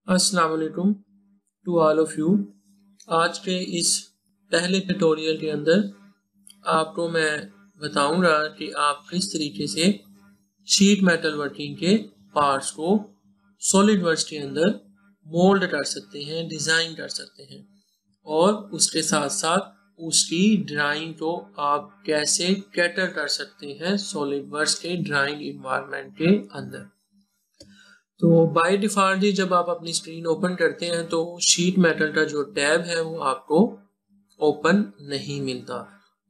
अस्सलाम वालेकुम to all of you. आज के इस पहले ट्यूटोरियल के अंदर आपको मैं बताऊंगा कि आप किस तरीके से शीट मेटल वर्किंग के पार्ट्स को सॉलिड वर्क्स के अंदर मोल्ड कर सकते हैं, डिज़ाइन कर सकते हैं और उसके साथ साथ उसकी ड्राइंग को आप कैसे कैटर कर सकते हैं सॉलिड वर्क्स के ड्राइंग इन्वायरमेंट के अंदर। तो बाय डिफ़ॉल्ट ही जब आप अपनी स्क्रीन ओपन करते हैं तो शीट मेटल का जो टैब है वो आपको ओपन नहीं मिलता।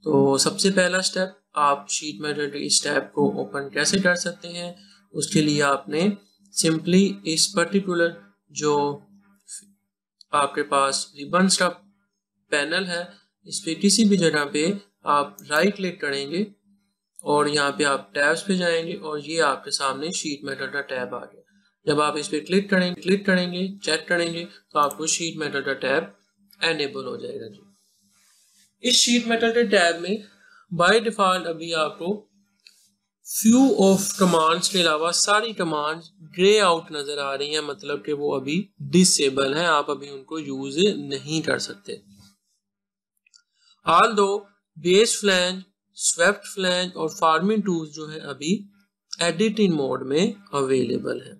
तो सबसे पहला स्टेप, आप शीट मेटल के इस टैब को ओपन कैसे कर सकते हैं, उसके लिए आपने सिंपली इस पर्टिकुलर जो आपके पास रिबन्स का पैनल है इस पे किसी भी जगह पे आप राइट क्लिक करेंगे और यहाँ पे आप टैब्स पे जाएंगे और ये आपके सामने शीट मेटल का टैब आ गया। जब आप इस पे क्लिक करेंगे चेक करेंगे तो आपको शीट मेटल का टैब एनेबल हो जाएगा जी। इस शीट मेटल के टैब में बाय डिफॉल्ट अभी आपको फ्यू ऑफ कमांड्स के अलावा सारी कमांड्स ग्रे आउट नजर आ रही हैं, मतलब कि वो अभी डिसेबल हैं, आप अभी उनको यूज नहीं कर सकते। ऑल दो बेस फ्लैंज, स्वेप्ट फ्लैंज और फार्मिंग टूल्स जो है अभी एडिटिंग मोड में अवेलेबल है।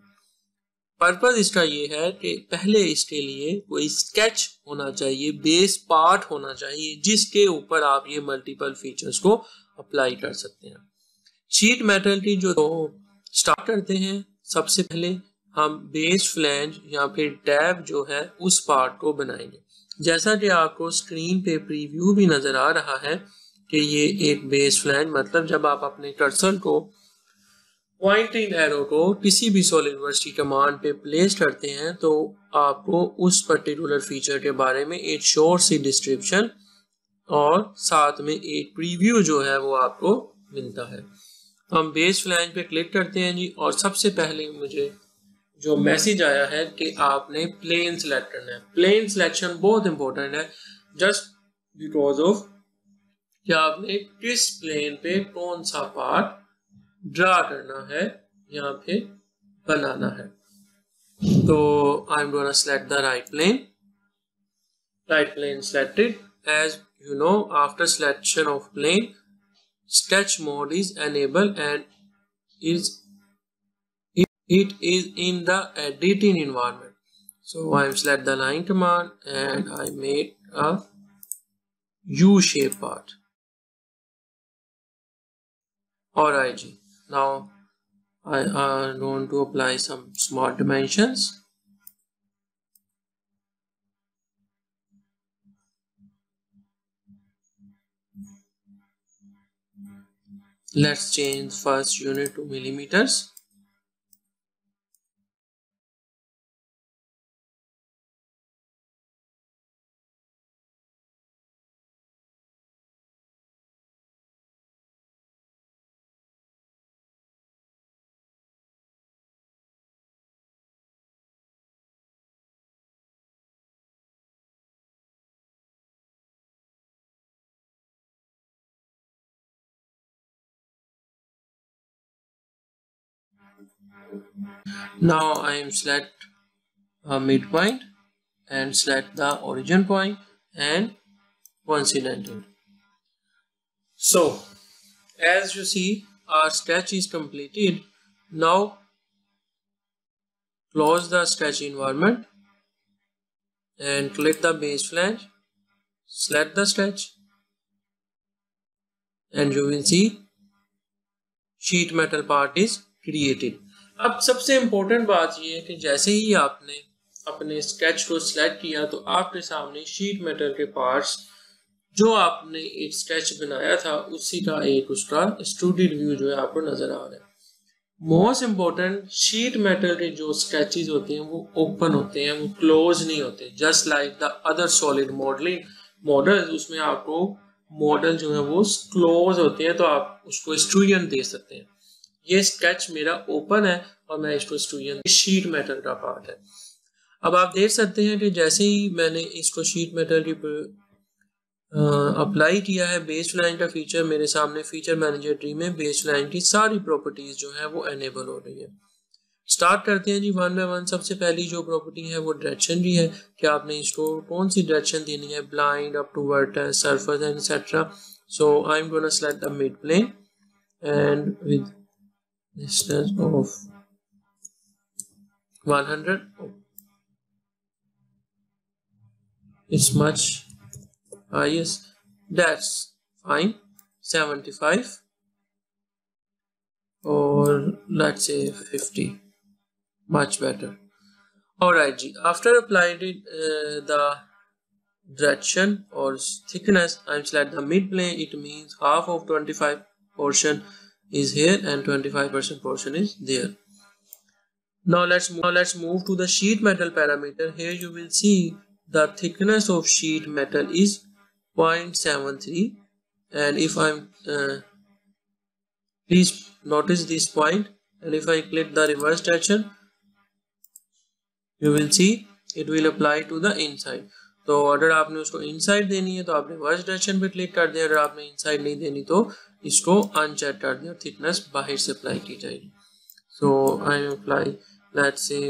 पर्पज इसका ये है कि पहले इसके लिए कोई स्केच होना चाहिए, बेस पार्ट होना चाहिए जिसके ऊपर आप ये मल्टीपल फीचर्स को अप्लाई कर सकते हैं। शीट मेटल की जो स्टार्ट करते हैं, सबसे पहले हम बेस फ्लैंज या फिर टैब जो है उस पार्ट को बनाएंगे। जैसा कि आपको स्क्रीन पे प्रीव्यू भी नजर आ रहा है कि ये एक बेस फ्लैंज, मतलब जब आप अपने कर्सर को पॉइंटिंग एरो को किसी भी सॉलिडवर्क्स की कमांड पे प्लेस करते हैं तो आपको उस पर्टिकुलर फीचर के बारे में एक शॉर्ट सी डिस्क्रिप्शन और साथ में एक प्रीव्यू जो है वो आपको मिलता है। हम बेस फ्लैंज पे क्लिक करते हैं जी और सबसे पहले मुझे जो मैसेज आया है कि आपने प्लेन सेलेक्ट करना है। प्लेन सिलेक्शन बहुत इंपॉर्टेंट है, जस्ट बिकॉज ऑफ कि आपने किस प्लेन पे कौन सा पार्ट ड्रा करना है यहाँ पे बनाना है। तो I am gonna select the right plane selected. As you know, after selection of plane, sketch mode is enabled and it is in the editing environment. So I select the line command and I made a U-shape part. Alright, now I am going to apply some smart dimensions. Let's change first unit to millimeters. Now I am select a midpoint and select the origin point and coincident. So as you see, our sketch is completed. Now close the sketch environment and click the base flange, select the sketch and you will see sheet metal part is created. अब सबसे important बात यह है कि जैसे ही आपने अपने sketch को सिलेक्ट किया तो आपके सामने शीट मेटल के पार्ट्स जो आपने एक स्केच बनाया था उसी का एक उसका एक्सट्रूडेड व्यू जो है आपको नजर आ रहा है। मोस्ट इम्पोर्टेंट, शीट मेटल के जो स्केचेस होते हैं वो ओपन होते हैं, वो क्लोज नहीं होते। Just like the other solid model, उसमें आपको मॉडल जो है वो क्लोज होते हैं तो आप उसको एक्सट्रूजन दे सकते हैं। ये स्केच मेरा ओपन है और मैं इसको एक्सट्रूजन, शीट मेटल का पार्ट है। अब आप देख सकते हैं कि जैसे ही मैंने इसको शीट मेटल की अप्लाई किया है बेस लाइन का फीचर, मेरे सामने फीचर मैनेजर ट्री में बेस लाइन की सारी प्रॉपर्टीज जो है वो एनेबल हो रही है। स्टार्ट करते हैं जी वन बाय वन। सबसे पहली जो प्रॉपर्टी है वो डायरेक्शन की है कि आपने इसको कौन सी डायरेक्शन देनी है, blind, up to vertex, surface and etcetera. So I am gonna select the mid plane and with distance of 100 is much yes, that's fine, 75 or let's say 50, much better. Alright ji, after applied the direction or thickness, I'm select the mid plane. It means half of 25 portion is here and 25% portion is there. Now let's move to the sheet metal parameter. Here you will see the thickness of sheet metal is 0.73, and if I'm please notice this point, and if I click the reverse direction, you will see it will apply to the inside. तो अगर आपने उसको inside देनी है तो आप reverse direction पे click कर दें, अगर आपने इनसाइड नहीं देनी तो इसको अनचेक कर दें और थिकनेस बाहर से अप्लाई की जाएगी. सो I apply let's say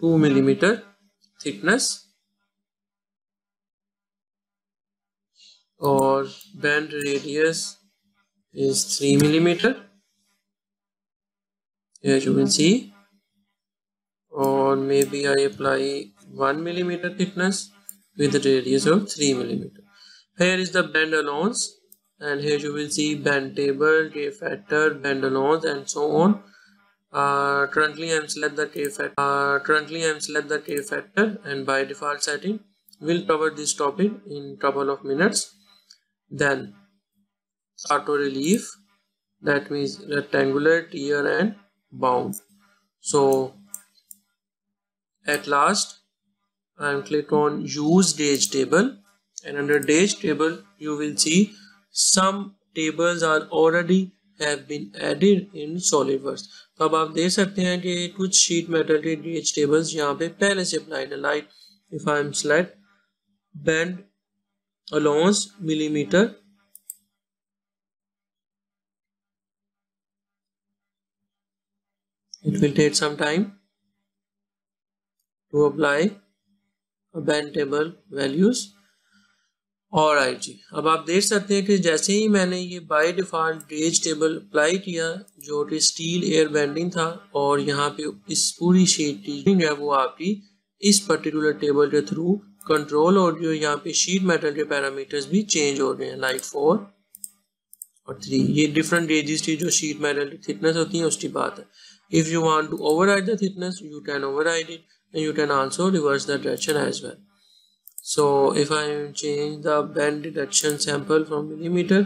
2 millimetre thickness और bend radius is 3 millimeter. Here you will see, or maybe I apply 1 millimeter thickness with a radius of 3 millimeter. Here is the bend allowance, and here you will see bend table, K factor, bend allowance, and so on. Currently I am select the K factor, and by default setting will cover this topic in couple of minutes. Then auto relief, that means rectangular, tier and bound. So at last I am click on use gauge table, and under gauge table you will see some tables are already have been added in SolidWorks. तो अब आप देख सकते हैं कि कुछ sheet metal के gauge tables यहाँ पे पहले से अप्लाइड है. Like if I am select bend allowance millimeter, it will take some time to apply a bend table values. और राइट जी, अब आप देख सकते हैं कि जैसे ही मैंने ये by default gauge table apply किया जो कि स्टील एयर बेंडिंग था, और यहाँ पे इस पूरी शीट की है वो आपकी इस पर्टिकुलर टेबल के थ्रू कंट्रोल हो रही है. यहाँ पे शीट मेटल के पैरामीटर्स भी चेंज हो रहे हैं, लाइक 4 और 3. ये डिफरेंट गेजेस की जो शीट मेटल की थिकनेस होती है उसकी बात है. If you want to override the thickness you can override it, and you can also reverse the direction as well. So if I change the bend detection sample from millimeter,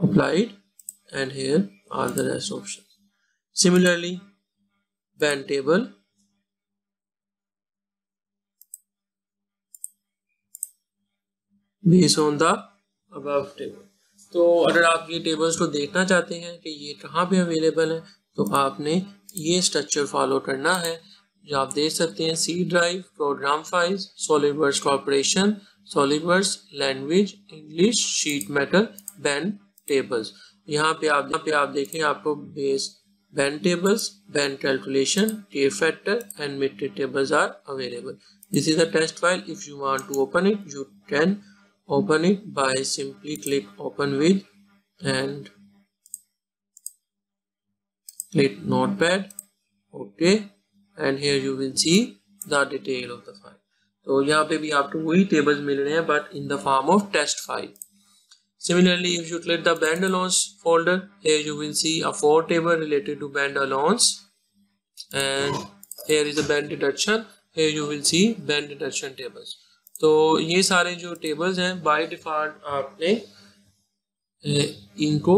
applied, and here are the rest options. Similarly, bend table, based on the above table. तो अगर आप ये tables को देखना चाहते हैं कि ये कहाँ पे अवेलेबल है तो आपने ये स्ट्रक्चर फॉलो करना है. जो आप देख सकते हैं C drive, program files, SolidWorks corporation, SolidWorks language, English, sheet metal, bend tables. यहाँ पे आप देखें आपको base bend tables, bend calculation, K factor and mid tables are available. This is a test file. If you want to open it you can open it by simply click open with and click notepad. Okay, and here you will see the detail of the file. तो यहाँ पे भी आपको वही tables मिल रहे हैं but in the form of test file. Similarly, if you click the bend allowance folder, here you will see a 4 table related to bend allowance, and here is the bend deduction. Here you will see bend deduction tables. तो ये सारे जो tables हैं by default आपने इनको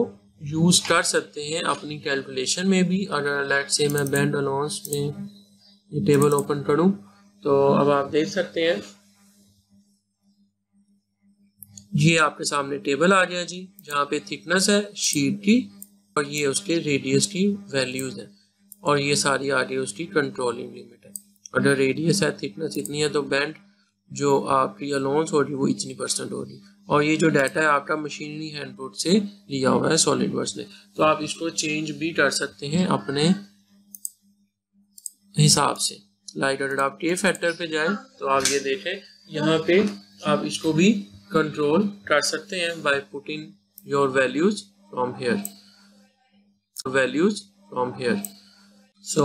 use कर सकते हैं अपनी कैलकुलेशन में भी. अगर लेट्स से मैं बेंड अलाउंस में ये टेबल ओपन करूं तो अब आप देख सकते हैं ये आपके सामने टेबल आ गया जी, जहाँ पे थिकनेस है शीट की और ये उसके रेडियस की वैल्यूज़ हैं, और ये सारी आ गई उसकी कंट्रोलिंग लिमिट है. अगर रेडियस है, थिकनेस इतनी है तो बेंड जो आपकी अलाउंस हो रही वो इतनी % होगी. और ये जो डाटा है आपका मशीनरी हैंडबुक से लिया हुआ है सॉलिडवर्क्स ने। तो आप इसको चेंज भी कर सकते हैं अपने हिसाब से। लाइक अगर आप के फैक्टर पे जाएं तो आप ये देखें यहाँ पे आप इसको भी कंट्रोल कर सकते हैं by putting your values from here, so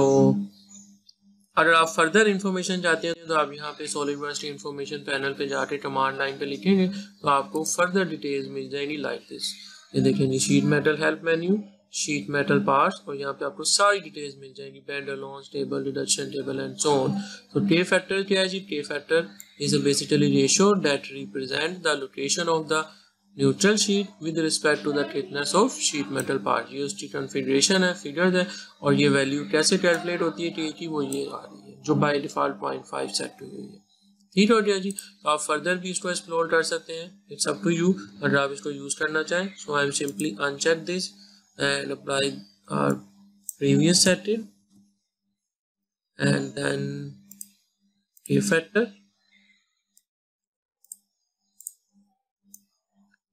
अगर आप फर्दर इंफॉर्मेशन चाहते हैं तो आप यहाँ पे सॉलिडवर्क्स के इंफॉर्मेशन पैनल पे जाके कमांड लाइन पे लिखेंगे तो आपको फर्दर डिटेल्स मिल जाएंगी लाइक दिस। ये देखेंगे sheet metal help menu, sheet metal parts, और यहाँ पे आपको सारी डिटेल्स मिल जाएंगी, bend allowance table, deduction table and so on. तो के फैक्टर क्या है जी? K factor is basically ratio that represent the location of the neutral sheet with respect to the thickness of sheet metal part. ये उसकी configuration है, figures है, और ये वैल्यू कैसे कैलकुलेट होती है के की, वो ये आ रही है जो बाय डिफॉल्ट 0.5 सेट हुई है। ठीक हो गया जी। तो आप फर्दर भी इसको एक्सप्लोर कर सकते हैं, इट्स अप टू यू अगर आप इसको यूज करना चाहें। So I am simply uncheck this and apply our previous setting and then K factor.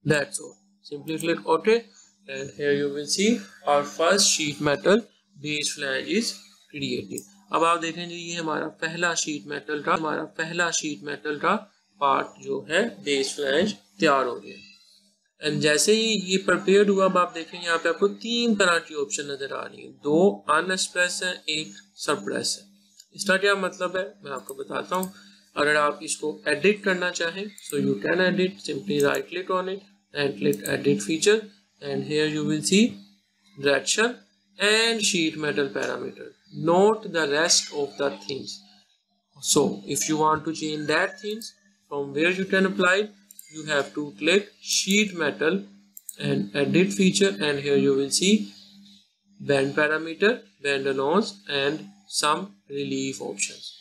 That's all. Simply click OK and here you will see our first sheet metal base flange is created. अब आप देखेंगे ये हमारा पहला sheet metal का part जो है base flange तैयार हो गया। एंड जैसे ही ये प्रिपेयर्ड हुआ अब आप देखेंगे यहाँ पे आपको 3 तरह की ऑप्शन नजर आ रही है, 2 अनएक्सप्रेस है, 1 सप्रेस है। इसका क्या मतलब है मैं आपको बताता हूँ। अगर आप इसको एडिट करना चाहें so you can edit, simply right click on it and click edit feature and here you will see direction and sheet metal parameter, note the rest of the things. So if you want to change that things from where you can apply, you have to click sheet metal and edit feature and here you will see bend parameter, bend allowance and some relief options.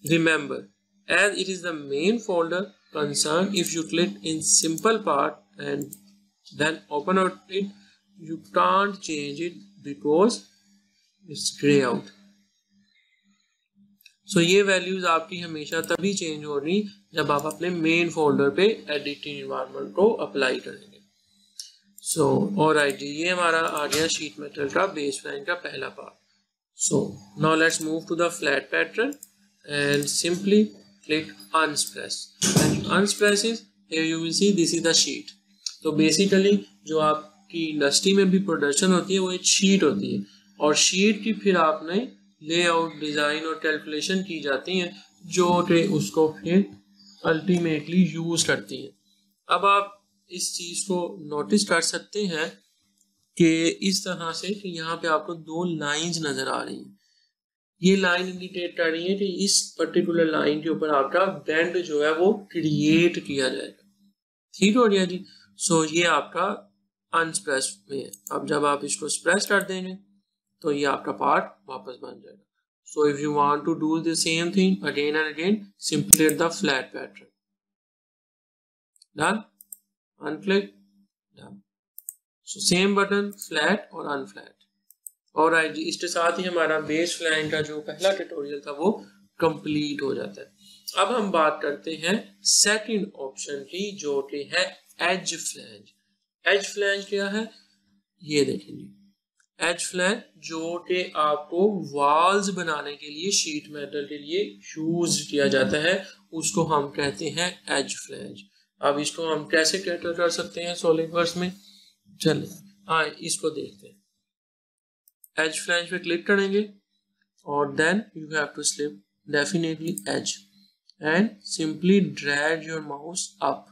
Remember, as it is the main folder concerned, if you click in simple part and then open out it, you can't change it because it's gray out. सो ये values आपकी हमेशा तभी change हो रही जब आप अपने main folder पे एडिटिंग एनवायरनमेंट को अप्लाई करेंगे। सो ऑलराइट जी, ये हमारा आ गया शीट मेटल का बेस फ्लैंज का पहला part. So now let's move to the flat pattern and simply click unsuppress and unsuppress is here you will see this is the sheet. तो बेसिकली जो आपकी इंडस्ट्री में भी प्रोडक्शन होती है वो एक शीट होती है और शीट की फिर आपने लेआउट, डिजाइन और कैलकुलेशन की जाती हैं जो कि उसको फिर अल्टीमेटली यूज करती हैं। अब आप इस चीज को नोटिस कर सकते हैं कि इस तरह से कि यहाँ पे आपको 2 लाइंस नजर आ रही हैं। ये लाइन इंडिकेट कर रही है कि इस पर्टिकुलर लाइन के ऊपर आपका बेंड जो है वो क्रिएट किया जाएगा। ठीक हो गया जी। सो ये आपका अनस्प्रेस में है। अब जब आप इसको स्प्रेस कर देंगे तो ये आपका पार्ट वापस बन जाएगा। So if you want to do the same thing again and again, simply hit the flat pattern. Done? Unclick. Done. So same button, flat और unflat. और जी इसके साथ ही हमारा बेस फ्लैंज का जो पहला ट्यूटोरियल था वो कंप्लीट हो जाता है। अब हम बात करते हैं सेकंड ऑप्शन की जो कि है एज फ्लैंज। एज फ्लैंज क्या है ये देखेंगे। एज फ्लैंज जो कि आपको वॉल्स बनाने के लिए शीट मेटल के लिए यूज किया जाता है उसको हम कहते हैं एज फ्लैंज। अब इसको हम कैसे कैटर कर सकते हैं सॉलिडवर्क्स में, चलिए इसको देखते हैं। एज फ्लैंज पे क्लिक करेंगे और then you have to slip definitely edge and simply drag your mouse up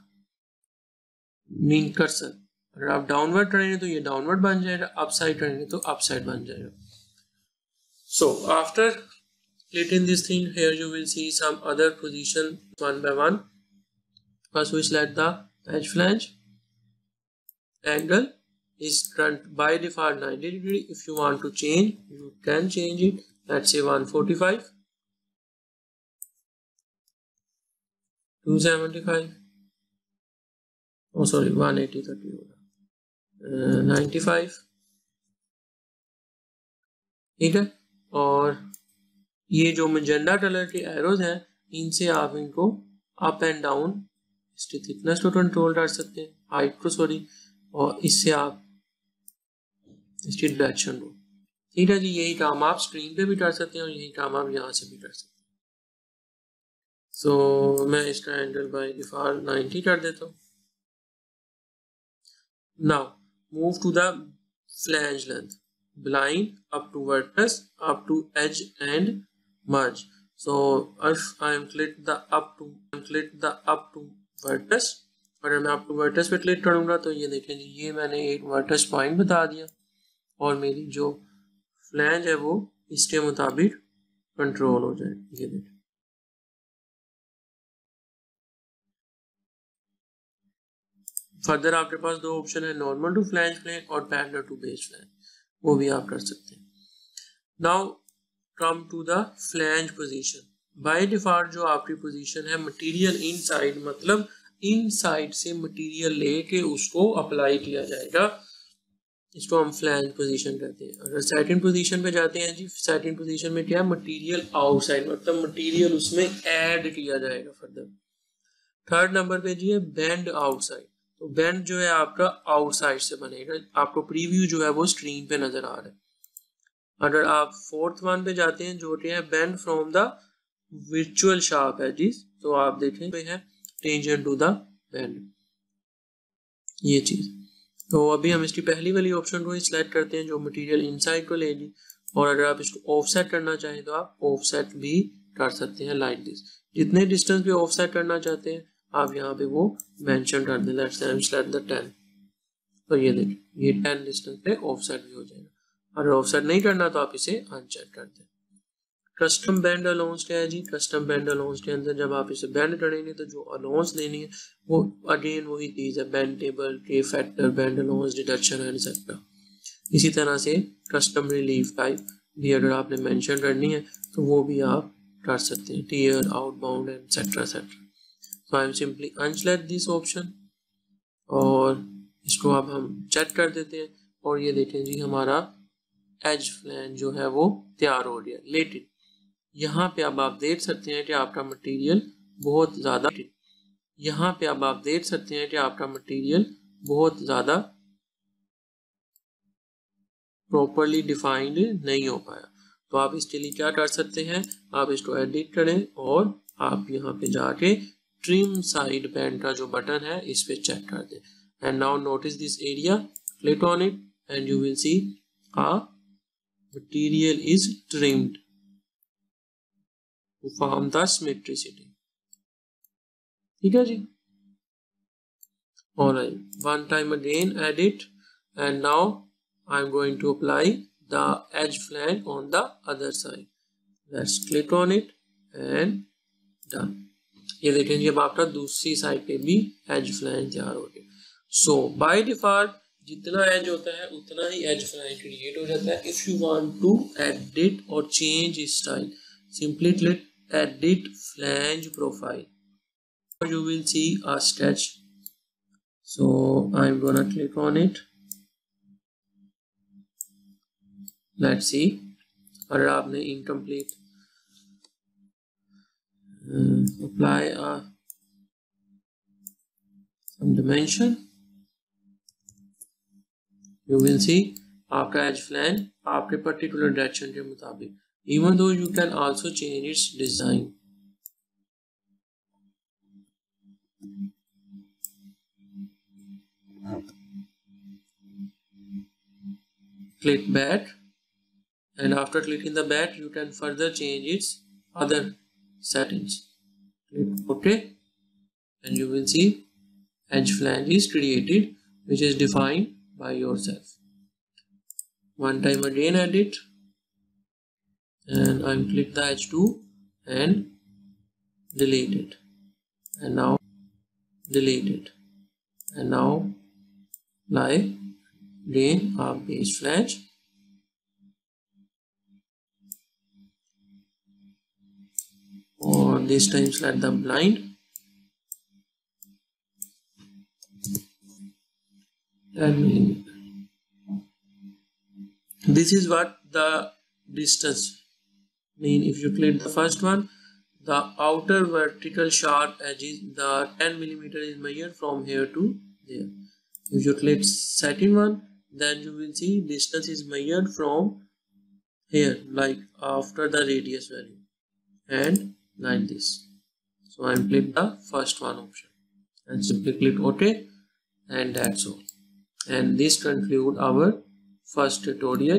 mean cursor. अगर आप डाउनवर्ड करेंगे तो ये डाउनवर्ड बन जाएगा, अपसाइड करेंगे तो अपसाइड बन जाएगा। So after clicking this thing here you will see some other position one by one. First we select the edge flange. Angle is turned by default 90 degree. If you want to change you can change it, let's say 145, 275, oh sorry 180 30 होगा, 95, ठीक है। और ये जो मैजेंडा colour के arrows हैं इनसे आप इनको अप एंड डाउन इसकी थिकनेस को कंट्रोल कर सकते हैं, हाइट को सॉरी, और इससे आप इसकी डायरेक्शन को। ठीक है जी, यही काम आप स्क्रीन पे भी कर सकते हैं और यही काम आप यहाँ से भी कर सकते हैं। सो मैं इसका एंगल बाय डिफॉल्ट 90 कर देता हूँ। Now move to the flange length, blind up to vertex, up to edge and merge. So if I am click the up to vertex, अगर मैं up to vertex पे क्लिक करूंगा तो ये देखें जी, ये मैंने एक vertex पॉइंट बता दिया और मेरी जो फ्लैंज है वो इसके मुताबिक कंट्रोल हो जाएगी। ये देखें, फर्दर आपके पास दो ऑप्शन है, नॉर्मल टू फ्लैंज फ्लैंज और पैरेलल टू बेस फ्लैंज, वो भी आप कर सकते हैं। Now come to the flange position. By default जो आपकी पोजीशन है मटेरियल इनसाइड, मतलब इनसाइड से मटेरियल लेके उसको अप्लाई किया जाएगा, इसको हम फ्लैंज पोजीशन कहते हैं। अगर सेकंड पोजीशन पे जाते हैं जी, सेकंड पोजीशन में क्या है, मटेरियल आउटसाइड, मतलब मटेरियल उसमें ऐड किया जाएगा फर्दर। थर्ड नंबर पे जी है बेंड आउटसाइड, तो बेंड जो है आपका आउटसाइड से बनेगा, आपको प्रीव्यू जो है वो स्क्रीन पे नजर आ रहा है। अगर आप फोर्थ वन पे जाते हैं जो कि है bend from the virtual sharp edges, तो आप देखें पे है टेंजेंट टू द बेंड, ये चीज। तो अभी हम इसकी पहली वाली ऑप्शन को ही सिलेक्ट करते हैं जो मटेरियल इनसाइड को लेगी, और अगर आप इसको ऑफसेट करना चाहें तो आप ऑफसेट भी कर सकते हैं लाइक दिस। जितने डिस्टेंस पे ऑफसेट करना चाहते हैं आप यहाँ पे वो मेंशन कर दें, लेट्स से सेलेक्ट द 10, तो ये देखिए ये 10 डिस्टेंस पे ऑफसेट भी हो जाएगा। अगर ऑफसेट नहीं करना तो आप इसे अनचेक कर दें। कस्टम बैंड अलाउंस क्या है जी, कस्टम बैंड अलाउंस के अंदर जब आप इसे बैंड करेंगे तो जो अलाउंस लेनी है वो अगेन वही चीज है, बैंड टेबल के factor, band allowance, deduction and etcetera. इसी तरह से कस्टम रिलीफ टाइप भी अगर आपने मेंशन करनी है तो वो भी आप कर सकते हैं, tear, outbound etcetera etcetera. So I am simply unselect this option और इसको अब हम चेक कर देते हैं, और ये देखें जी हमारा एज फ्लैंज जो है वो तैयार हो गया। लेकिन यहाँ पे अब आप देख सकते हैं कि आपका मटेरियल बहुत ज़्यादा, यहाँ पे अब आप देख सकते हैं कि आपका मटेरियल बहुत ज़्यादा प्रॉपरली डिफाइंड नहीं हो पाया। तो आप इसके लिए क्या कर सकते हैं, आप इसको एडिट करें और आप यहाँ पे जाके ट्रिम साइड बैंड का जो बटन है इस पे चेक कर दें। And now notice this area, click on it and you will C a material is trimmed to form the symmetricity। ठीक है जी, alright, one time again edit and now I'm going to apply the edge flange on the other side। Let's click on it and done। ये देखें जी अब आपका दूसरी side पे भी as flange तैयार हो गया। सो बाय डिफॉल्ट जितना एज होता है उतना ही एज फ्लैंज क्रिएट हो जाता है। If you want to edit और change style, simply click edit flange profile, you will see a sketch, so I'm gonna click on it। let's see, अगर आपने incomplete apply some dimension, you will see आपका edge flange आपके particular direction के मुताबिक, even though you can also change its design। click back and after clicking the back you can further change its other settings। click OK and you will see edge flange is created which is defined by yourself। one time again edit and I'm click the edge tool and delete it, and now delete it, and now apply again our base flange or this time select the blind and this is what the distance mean। if you click the first one the outer vertical sharp edges, the 10 millimeter is measured from here to there. If you click second one, then you will see distance is measured from here, like after the radius value, and like this. So I am click the first one option and simply click OK, and that's all. And this conclude our first tutorial.